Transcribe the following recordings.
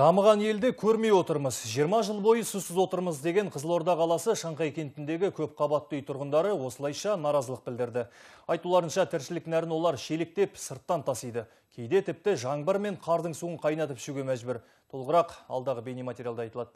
Дамыған елде көрмей отырмыз. 20 жыл бойы сусыз отырмыз деген Қызылорда қаласы Шаңқай кентіндегі көп қабатты үй тұрғындары осылайша наразылық білдірді. Айтуларынша тіршілік нәрін олар шелектеп сырттан тасиды. Кейде тіпті жаңбыр мен қардың суын қайнатып ішуге мәжбүр. Толығырақ алдағы бейнематериалда айтылады.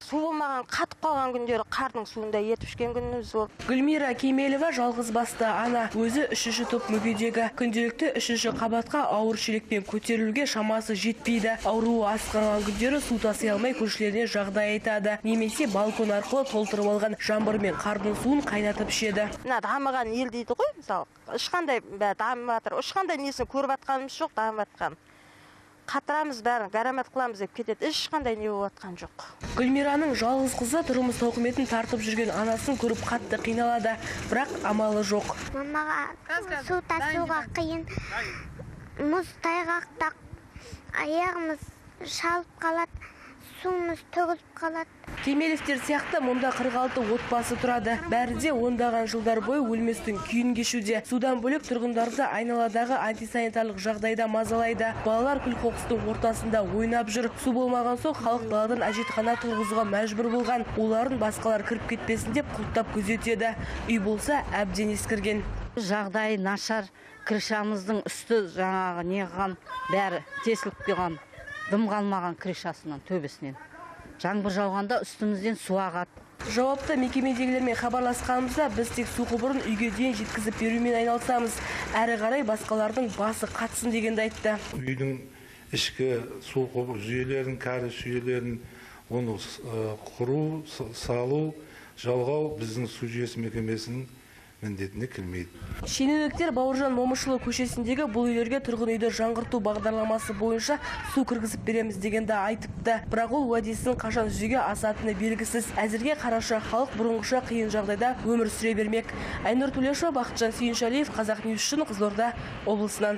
Су болмаған, қатып қалған күндері қардың суында етіп ішкен күніміз болды. Гүлмира Кемелова жалғыз басты ана, өзі үшінші топ мүгедегі. Күнделікті үшінші қабатқа ауыр шелекпен көтерілуге шамасы жетпейді. Ауруы асқанған күндері су таси алмай көршілеріне жағдай айтады. Немесе балкон арқылы толтырып алған жаңбыр мен қардың суын қайнатып ішеді. Мына дамыған ел дейді ғой, мысалы. Ешқандай дамып жатыр. Ешқандай несін көріп жатқанымыз жоқ, дамып жатқан. Қатырамыз бәрін, гарамат қыламыз деп кетеді. Ешқандай не болып жатқан жоқ. Гүлмираның жалғыз қызы тұрмыс тауқыметін тартып жүрген анасын көріп қатты қиналады, бірақ амалы жоқ. Мамаға су тасуға қиын, мұз тайғақтақ, аяғымыз шалып қалады, суымыз төгіліп қалады. Кемелевтер сияқты мұнда 46 отбасы тұрады. Бәрі де ондаған жылдар бойы өлместің күйін кешуде. Судан бөлек тұрғындарды айналадағы антисанитарлық жағдайда мазалайды. Балалар күл-қоқыстың ортасында ойнап жүр. Су болмаған соң халық даладан әжетхана тұрғызуға мәжбүр болған. Оларын басқалар кіріп кетпесін деп құлттап күзетеді. Үй болса әбден ескірген. Жағдай нашар, крышамыздың үсті жаңағы неғған бәрі тесіліп қалған. Дым қалмаған крышасынан, төбесінен. Жаңбыр жауғанда үстімізден су ағады. Жауапты мекемедегілермен хабарласқанымызда біз тек су құбырын үйге дейін жеткізіп берумен айналысамыз. Әрі қарай басқалардың басы қатсын дегенді айтты. Үйдің ішкі су құбыр жүйелерін, кәріз жүйелерін оны құру, салу, жалғау біздің су жүйесі мекемесінің міндетіне келмейді. Шенеуніктер Бауыржан Момышұлы көшесіндегі бұл үйлерге тұрғын үйді жаңғырту бағдарламасы бойынша су кіргізіп береміз дегенді айтыпты. Бірақ ол уәдесін қашан жүзеге асатыны белгісіз. Әзірге қараша халық бұрынғыша қиын жағдайда өмір сүре бермек. Айнұр Төлешова, Бақытжан Сүйіншалиев, Қазақ Ньюс үшін Қызылорда облысынан.